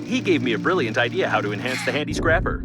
He gave me a brilliant idea how to enhance the handy scrapper.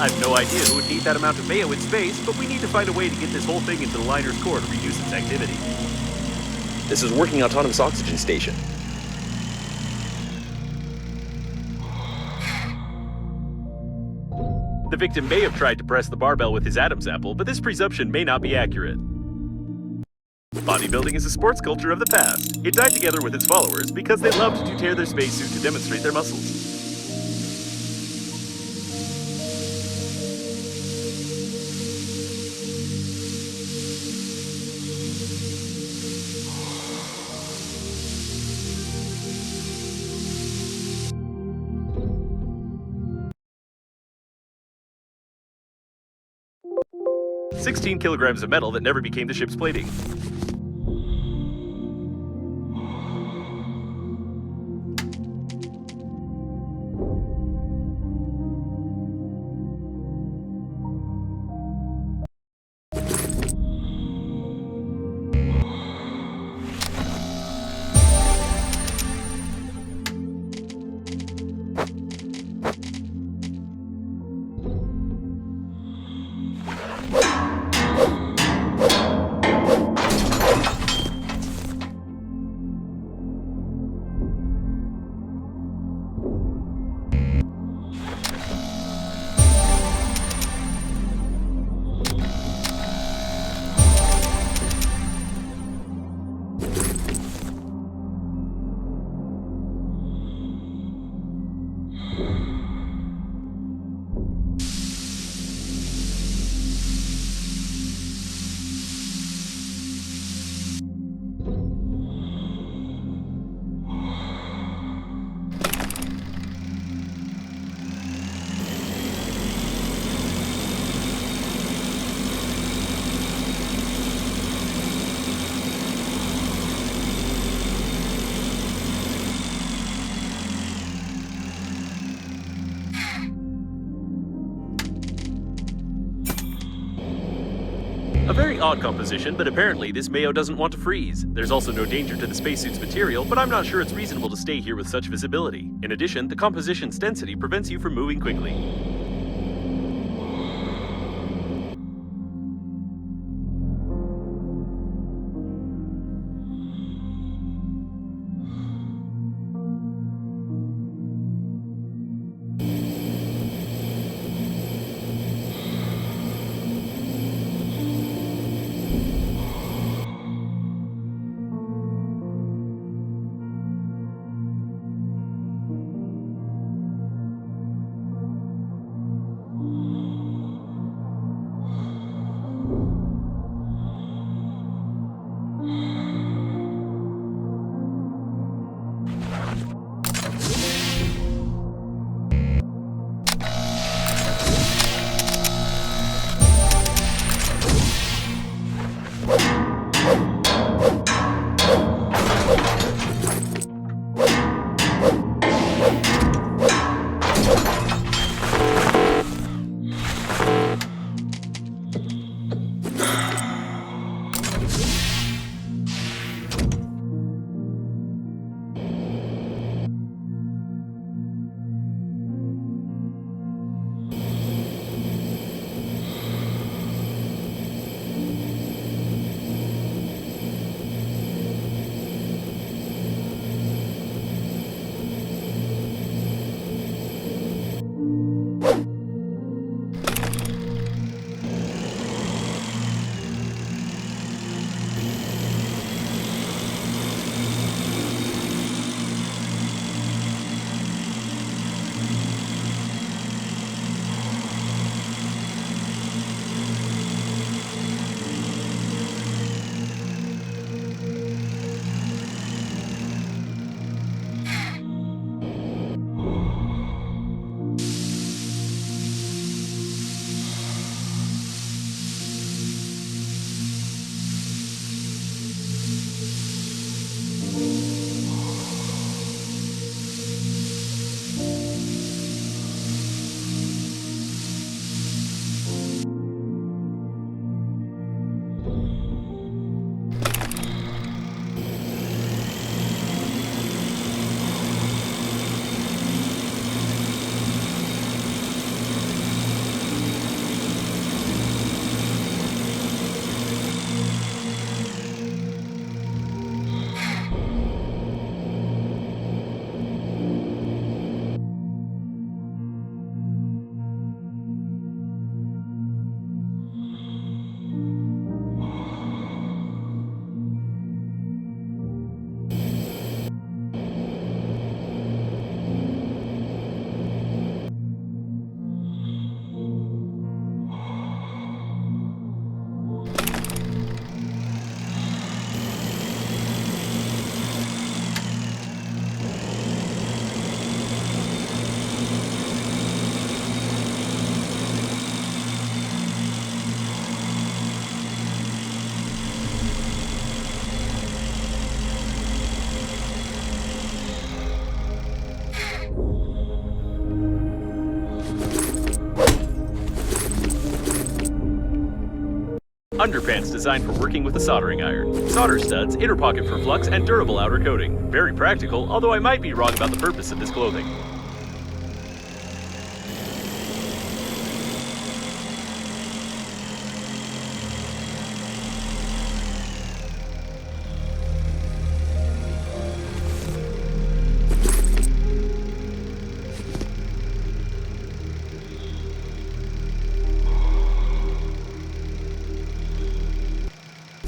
I have no idea who would need that amount of mayo in space, but we need to find a way to get this whole thing into the liner's core to reduce its activity. This is working autonomous oxygen station. The victim may have tried to press the barbell with his Adam's apple, but this presumption may not be accurate. Bodybuilding is a sports culture of the past. It died together with its followers because they loved to tear their spacesuit to demonstrate their muscles. "16 kilograms of metal that never became the ship's plating." A very odd composition, but apparently this mayo doesn't want to freeze. There's also no danger to the spacesuit's material, but I'm not sure it's reasonable to stay here with such visibility. In addition, the composition's density prevents you from moving quickly. Underpants designed for working with a soldering iron. Solder studs, inner pocket for flux, and durable outer coating. Very practical, although I might be wrong about the purpose of this clothing.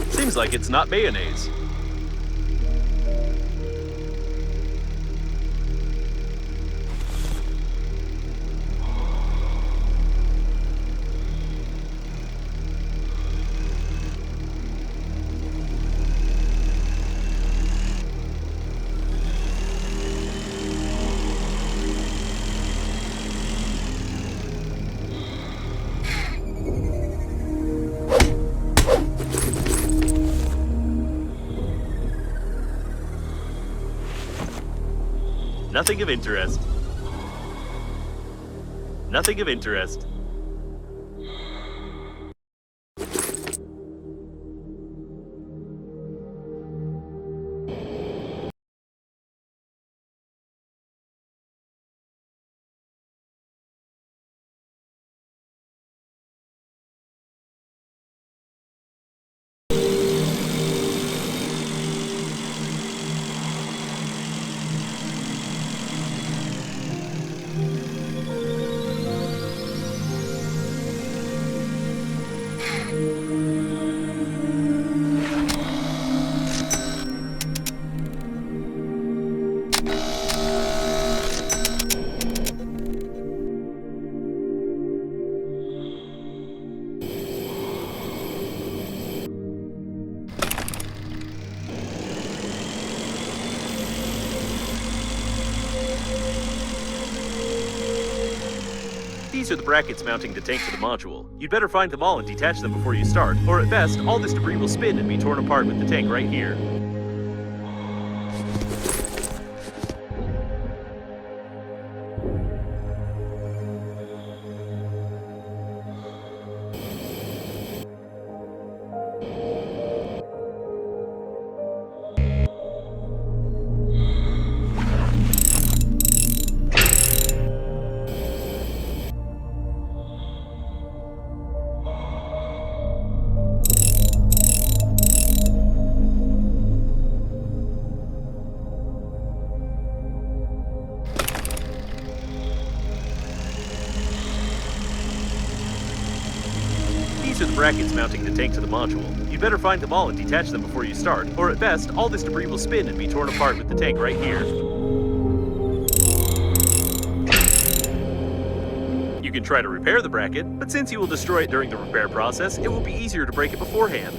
Seems like it's not mayonnaise. Nothing of interest. Nothing of interest. These are the brackets mounting the tank to the module. You'd better find them all and detach them before you start, or at best, all this debris will spin and be torn apart with the tank right here. These are the brackets mounting the tank to the module. You'd better find them all and detach them before you start, or at best, all this debris will spin and be torn apart with the tank right here. You can try to repair the bracket, but since you will destroy it during the repair process, it will be easier to break it beforehand.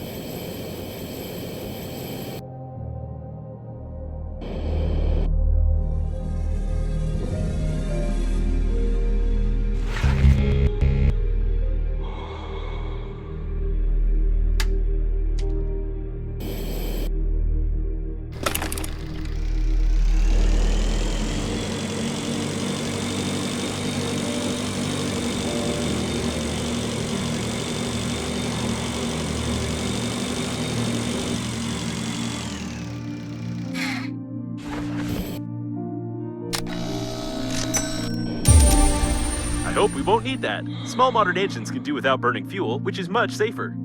I hope we won't need that. Small modern engines can do without burning fuel, which is much safer.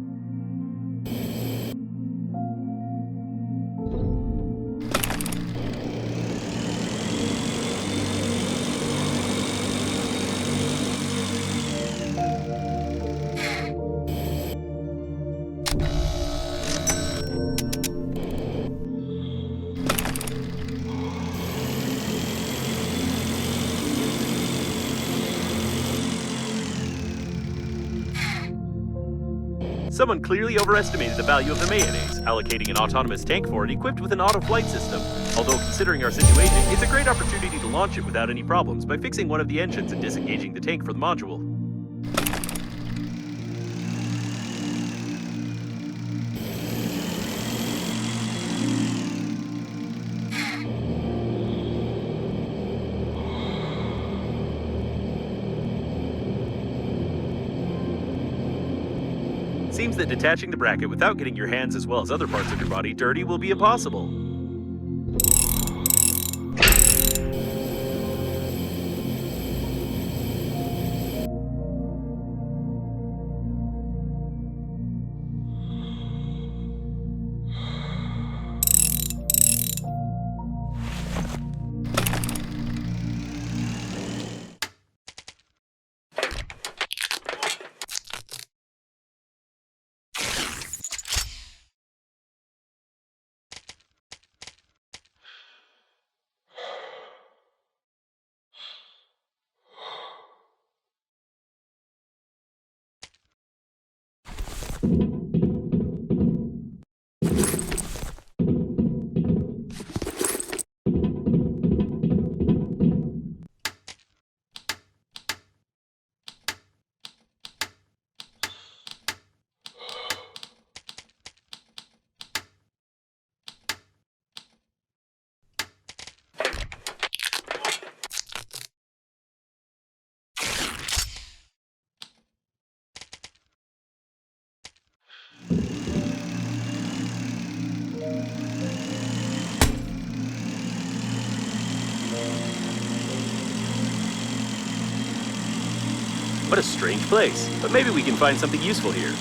Someone clearly overestimated the value of the mayonnaise, allocating an autonomous tank for it equipped with an auto-flight system. Although considering our situation, it's a great opportunity to launch it without any problems by fixing one of the engines and disengaging the tank from the module. Seems that detaching the bracket without getting your hands as well as other parts of your body dirty will be impossible. What a strange place, but maybe we can find something useful here.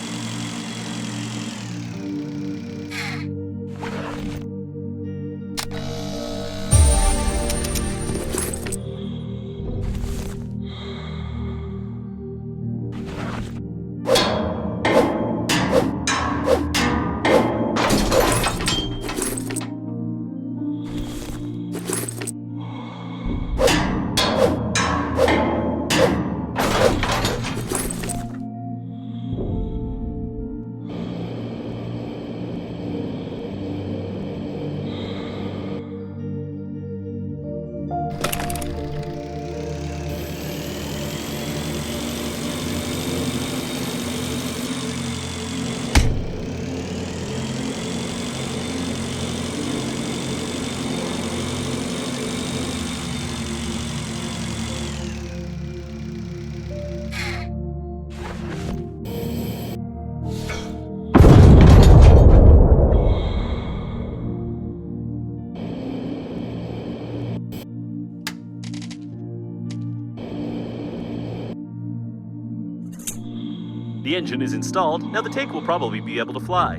The engine is installed, now the tank will probably be able to fly.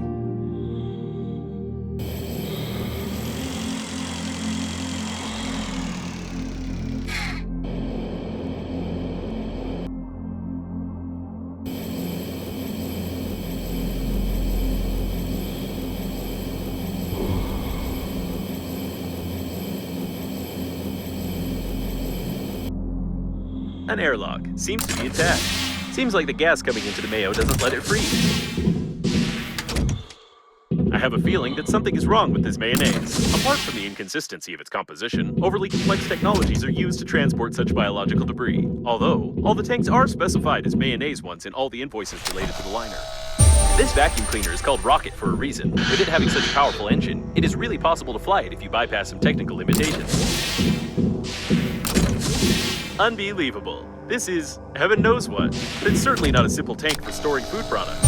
An airlock seems to be attached. Seems like the gas coming into the Mayo doesn't let it freeze. I have a feeling that something is wrong with this mayonnaise. Apart from the inconsistency of its composition, overly complex technologies are used to transport such biological debris. Although, all the tanks are specified as mayonnaise ones in all the invoices related to the liner. This vacuum cleaner is called Rocket for a reason. With it having such a powerful engine, it is really possible to fly it if you bypass some technical limitations. Unbelievable. This is heaven knows what, but it's certainly not a simple tank for storing food products.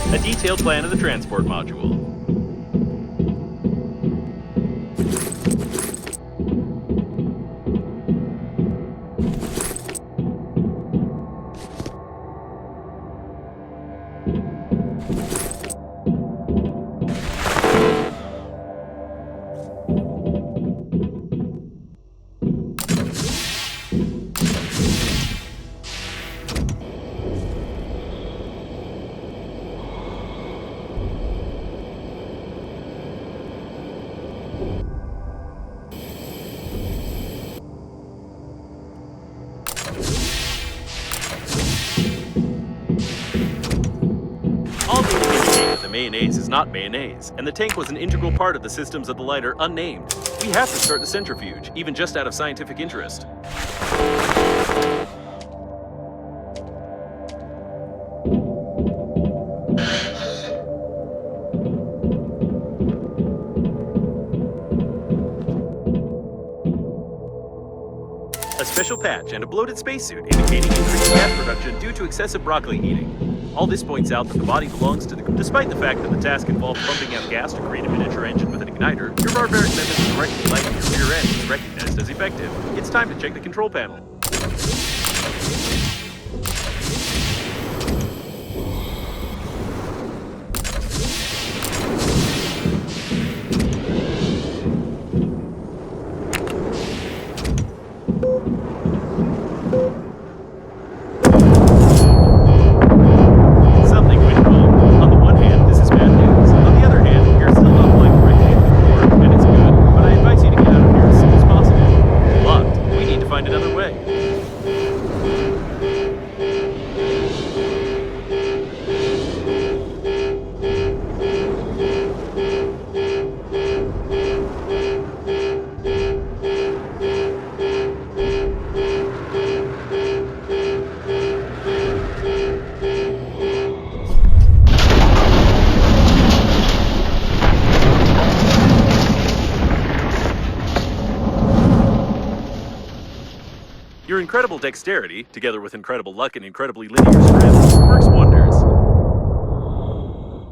A detailed plan of the transport module. Mayonnaise is not mayonnaise, and the tank was an integral part of the systems of the lighter unnamed. We have to start the centrifuge, even just out of scientific interest. A special patch and a bloated spacesuit indicating increased gas production due to excessive broccoli eating. All this points out that the body belongs to the... Despite the fact that the task involved pumping out gas to create a miniature engine with an igniter, your barbaric method of directing light at your rear end is recognized as effective. It's time to check the control panel. Your incredible dexterity, together with incredible luck and incredibly linear strength, works wonders.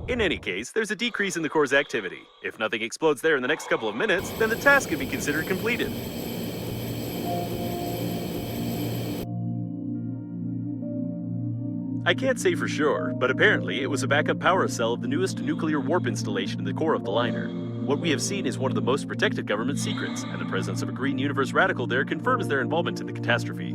In any case, there's a decrease in the core's activity. If nothing explodes there in the next couple of minutes, then the task can be considered completed. I can't say for sure, but apparently it was a backup power cell of the newest nuclear warp installation in the core of the liner. What we have seen is one of the most protected government secrets, and the presence of a green universe radical there confirms their involvement in the catastrophe.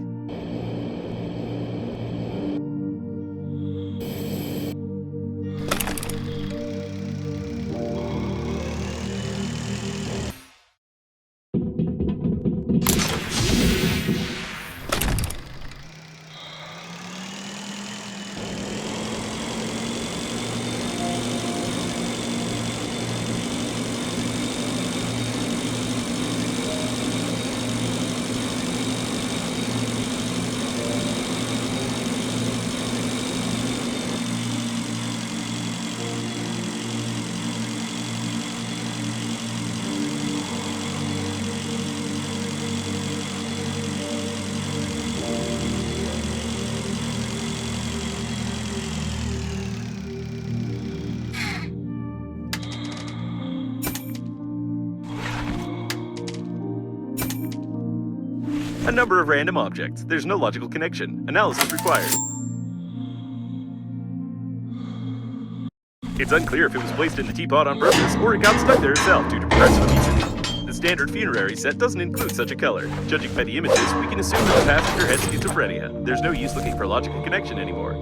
A number of random objects. There's no logical connection. Analysis required. It's unclear if it was placed in the teapot on purpose or it got stuck there itself due to progressive obesity. The standard funerary set doesn't include such a color. Judging by the images, we can assume that the passenger had schizophrenia. There's no use looking for a logical connection anymore.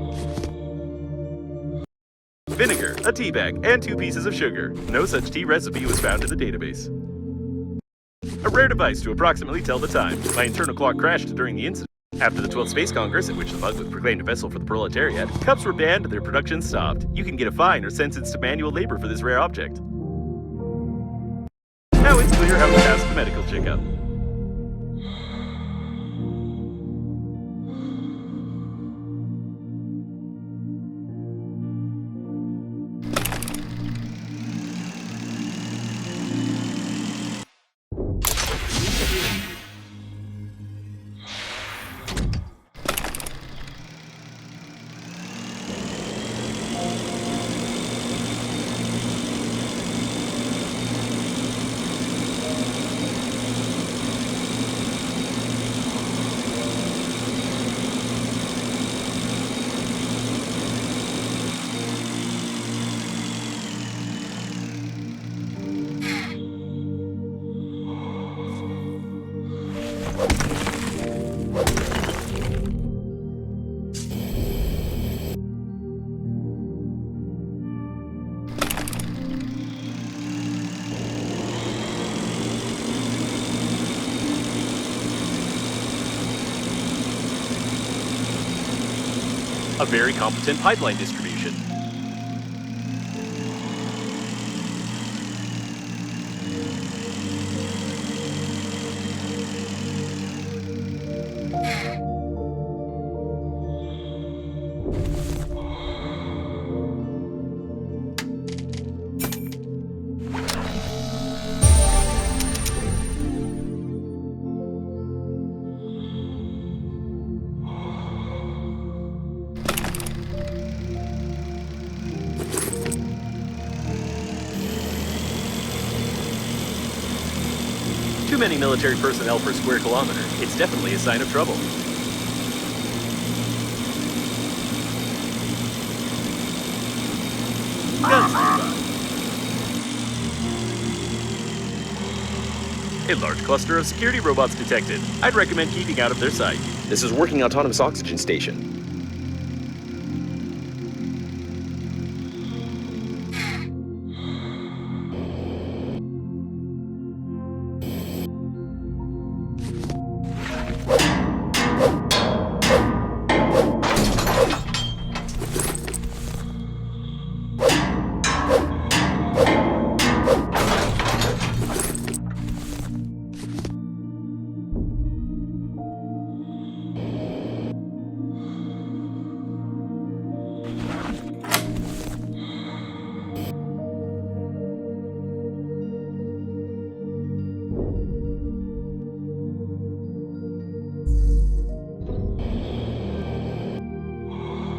Vinegar, a tea bag, and 2 pieces of sugar. No such tea recipe was found in the database. A rare device to approximately tell the time. My internal clock crashed during the incident. After the 12th Space Congress, at which the bug was proclaimed a vessel for the proletariat, cups were banned and their production stopped. You can get a fine or sentenced to manual labor for this rare object. Now it's clear how to pass the medical checkup. A very competent pipeline distribution. many military personnel per square kilometer. It's definitely a sign of trouble. Guns nearby. A large cluster of security robots detected. I'd recommend keeping out of their sight. This is working autonomous oxygen station.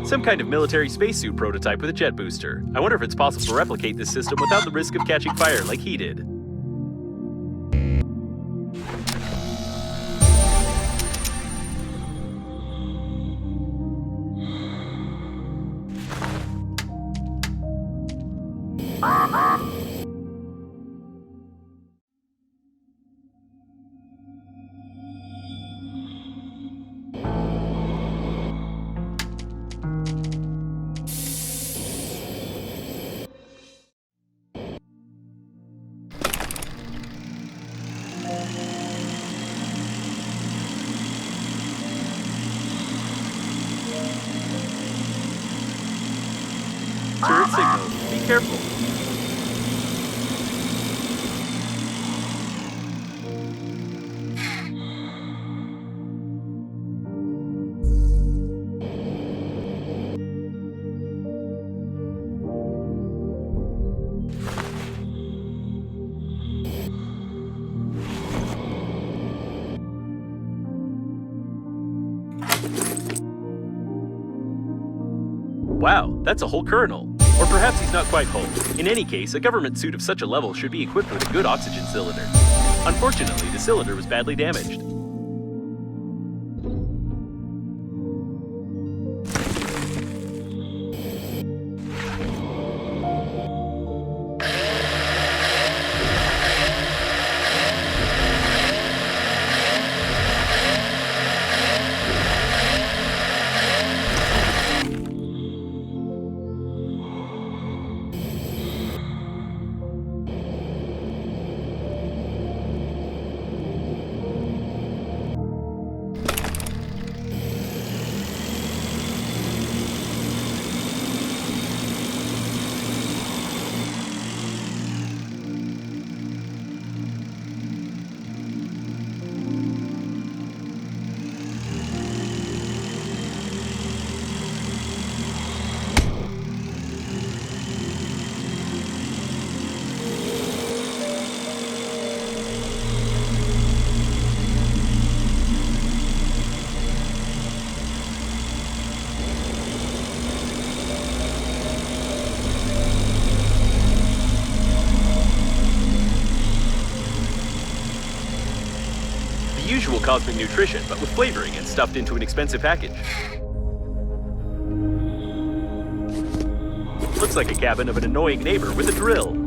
Some kind of military spacesuit prototype with a jet booster. I wonder if it's possible to replicate this system without the risk of catching fire like he did. Turret signal. Be careful. Wow, that's a whole kernel. Or perhaps he's not quite whole. In any case, a government suit of such a level should be equipped with a good oxygen cylinder. Unfortunately, the cylinder was badly damaged. Usual cosmic nutrition, but with flavoring and stuffed into an expensive package. Looks like a cabin of an annoying neighbor with a drill.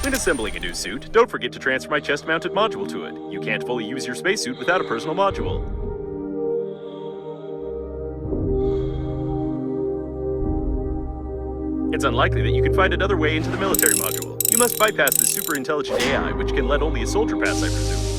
When assembling a new suit, don't forget to transfer my chest-mounted module to it. You can't fully use your spacesuit without a personal module. It's unlikely that you can find another way into the military module. You must bypass this super-intelligent AI, which can let only a soldier pass, I presume.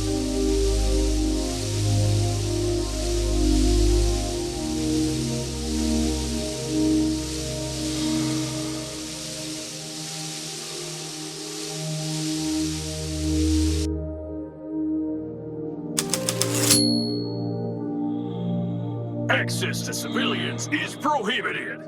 Access to civilians is prohibited.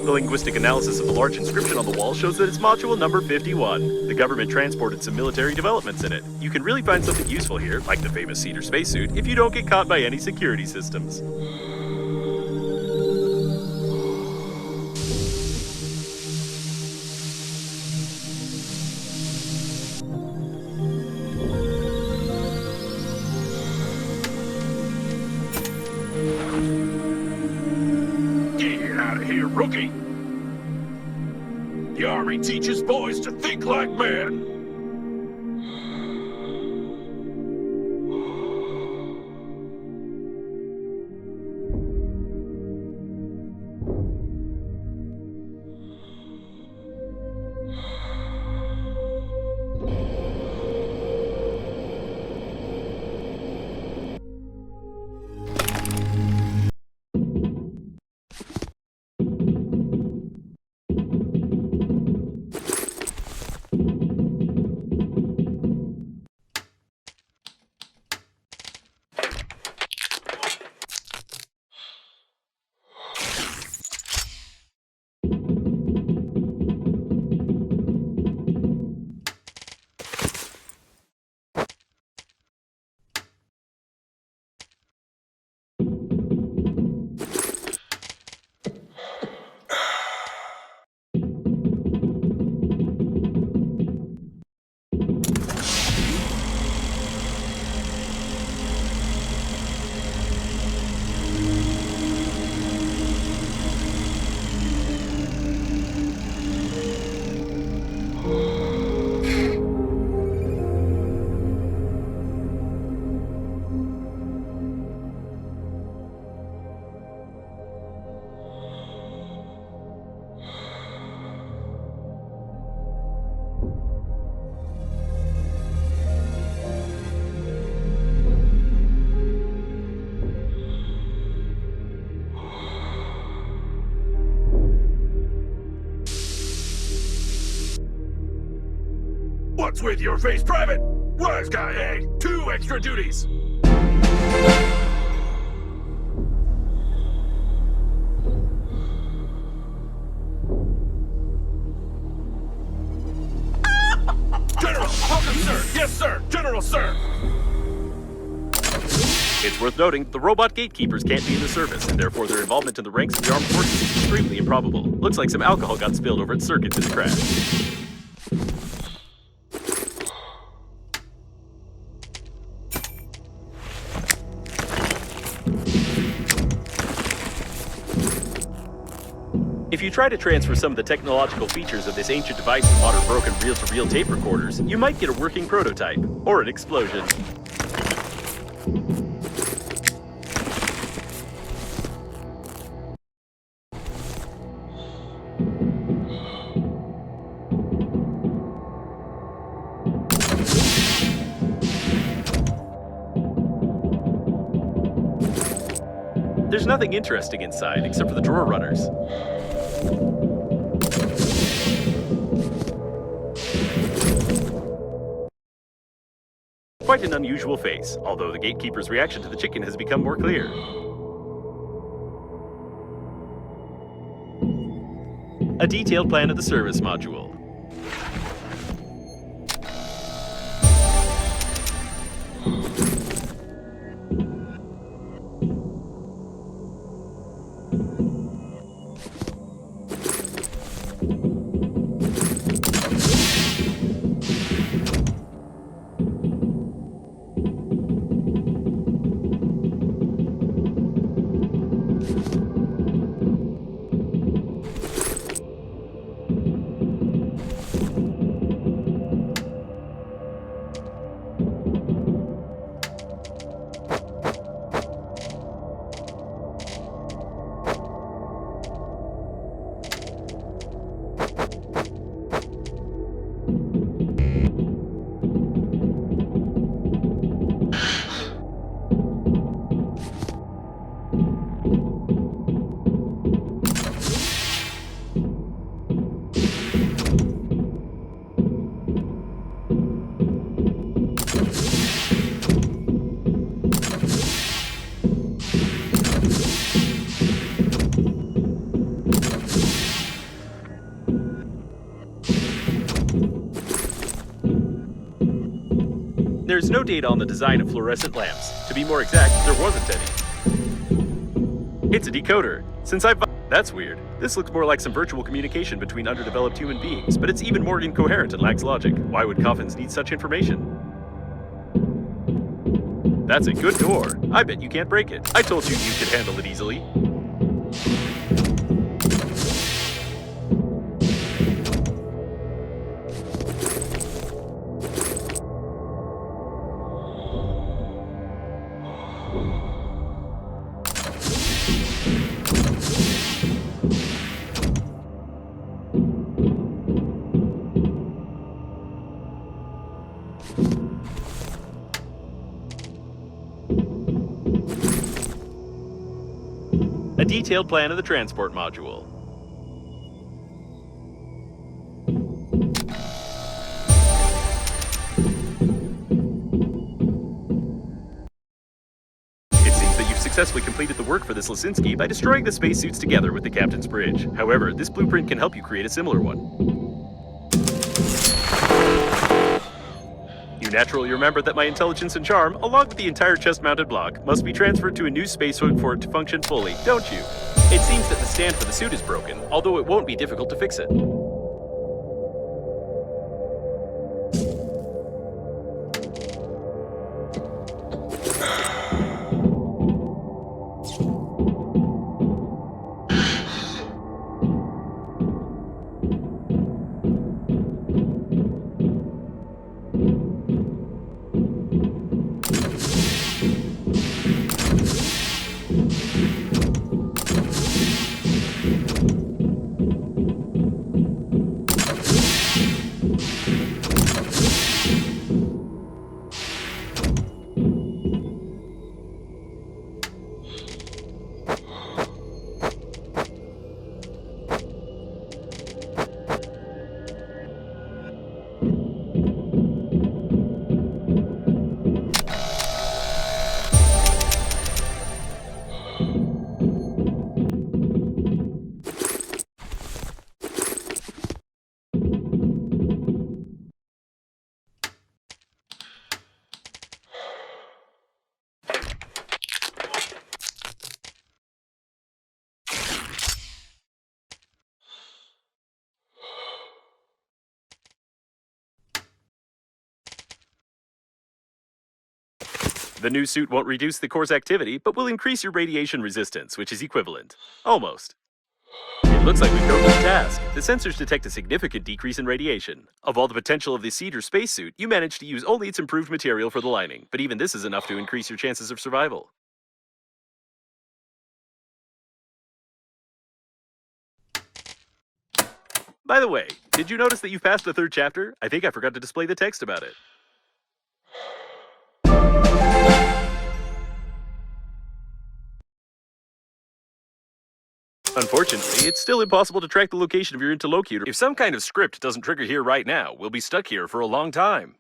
The linguistic analysis of the large inscription on the wall shows that it's module number 51. The government transported some military developments in it. You can really find something useful here, like the famous Cedar spacesuit, if you don't get caught by any security systems. Get out of here, rookie! The Army teaches boys to think like men. What's with your face, Private? Wise guy, eh? 2 extra duties. General, welcome, sir. Yes, sir. General, sir. It's worth noting that the robot gatekeepers can't be in the service, and therefore their involvement in the ranks of the armed forces is extremely improbable. Looks like some alcohol got spilled over at circuits in the crash. If you try to transfer some of the technological features of this ancient device to modern broken reel-to-reel tape recorders, you might get a working prototype, or an explosion. There's nothing interesting inside except for the drawer runners. Quite an unusual face, although the gatekeeper's reaction to the chicken has become more clear. A detailed plan of the service module. there's no data on the design of fluorescent lamps. To be more exact, there wasn't any. It's a decoder. That's weird. This looks more like some virtual communication between underdeveloped human beings, but it's even more incoherent and lacks logic. Why would coffins need such information? That's a good door. I bet you can't break it. I told you could handle it easily. A detailed plan of the transport module. It seems that you've successfully completed the work for this Lisinski by destroying the spacesuits together with the captain's bridge. However, this blueprint can help you create a similar one. You naturally remember that my intelligence and charm, along with the entire chest-mounted block, must be transferred to a new spacesuit for it to function fully, don't you? It seems that the stand for the suit is broken, although it won't be difficult to fix it. The new suit won't reduce the core's activity, but will increase your radiation resistance, which is equivalent. Almost. It looks like we've broken the task. The sensors detect a significant decrease in radiation. Of all the potential of the Cedar spacesuit, you managed to use only its improved material for the lining, but even this is enough to increase your chances of survival. By the way, did you notice that you've passed the third chapter? I think I forgot to display the text about it. Unfortunately, it's still impossible to track the location of your interlocutor. If some kind of script doesn't trigger here right now, we'll be stuck here for a long time.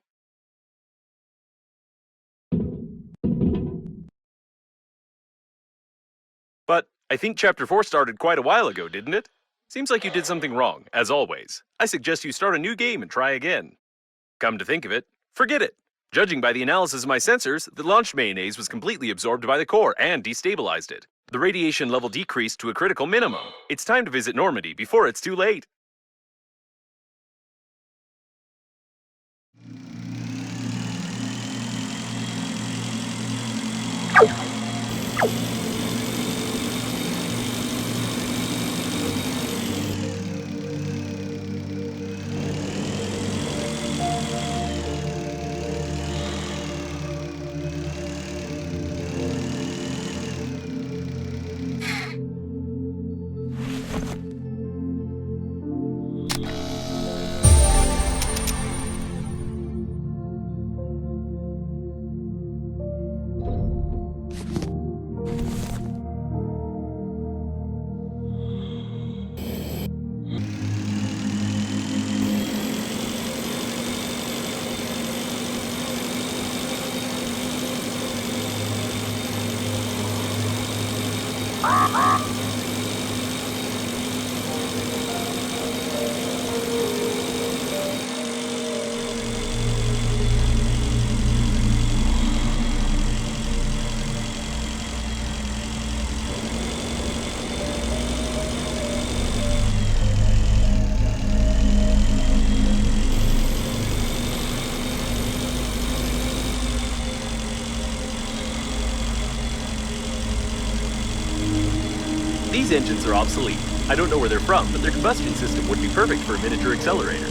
But I think Chapter 4 started quite a while ago, didn't it? Seems like you did something wrong, as always. I suggest you start a new game and try again. Come to think of it, forget it. Judging by the analysis of my sensors, the launch mayonnaise was completely absorbed by the core and destabilized it. The radiation level decreased to a critical minimum. It's time to visit Normandy before it's too late. These engines are obsolete. I don't know where they're from, but their combustion system would be perfect for a miniature accelerator.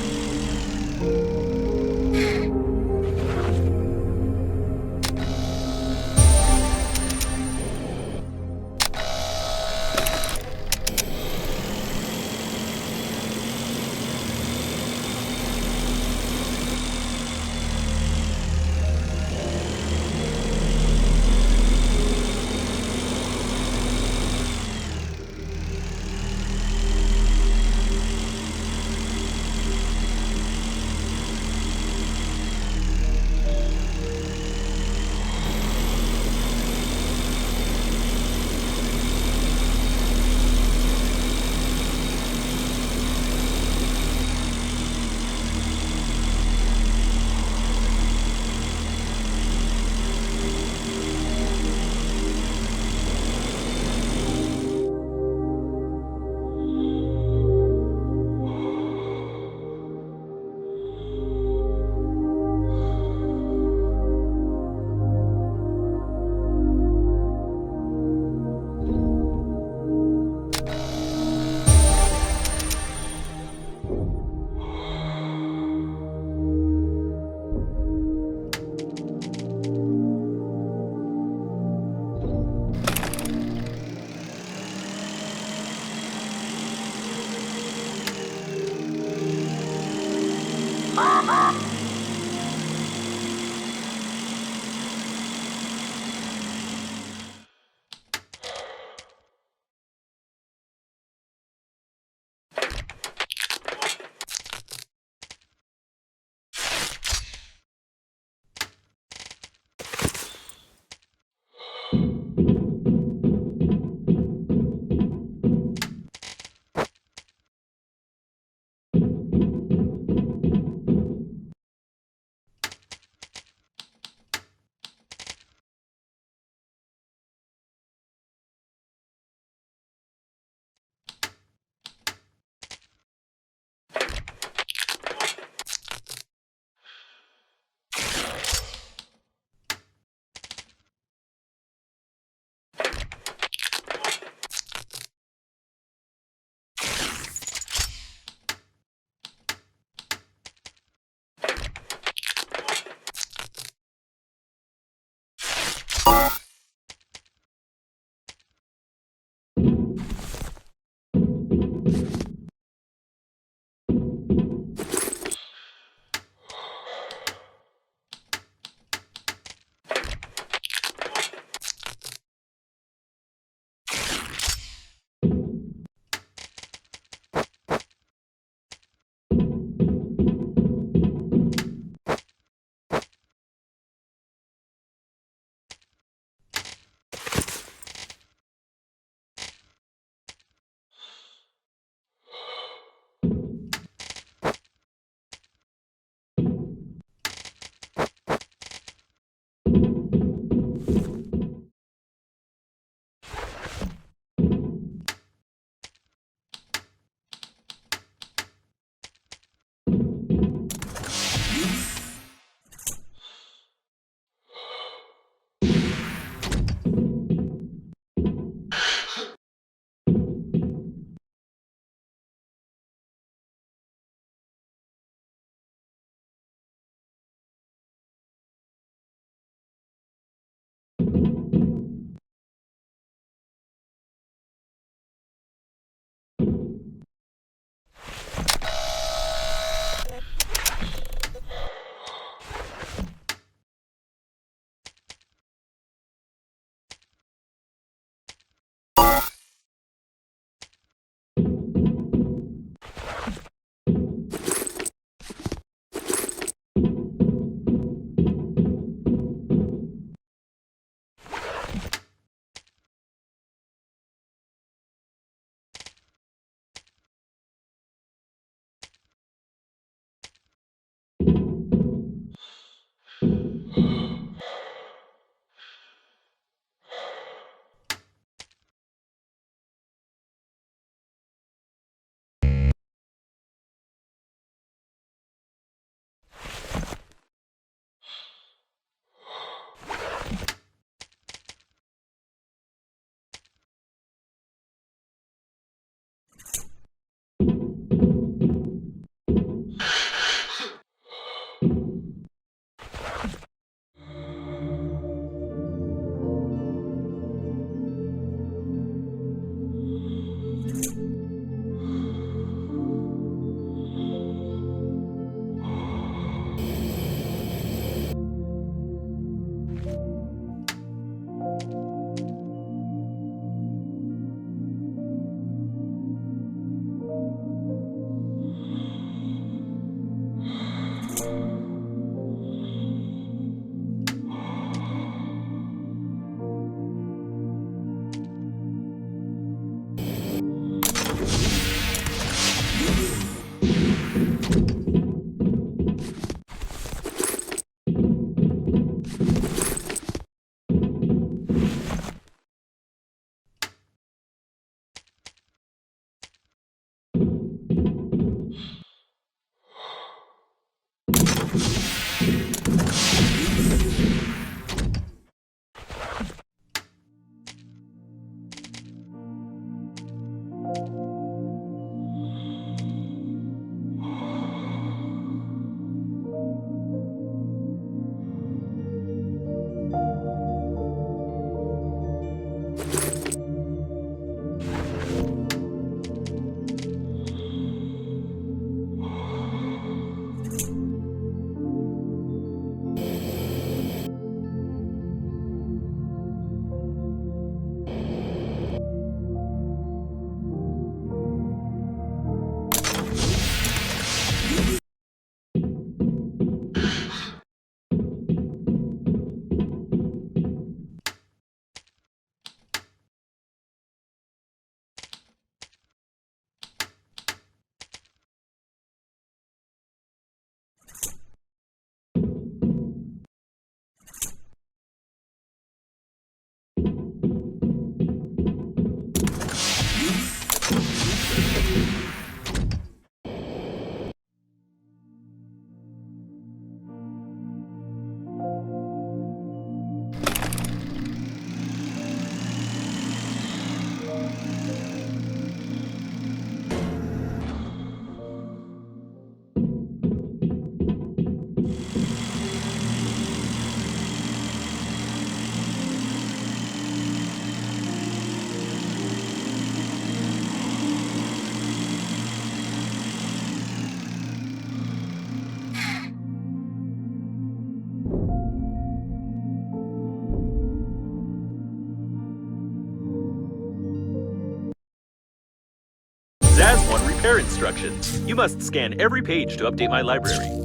instructions. You must scan every page to update my library.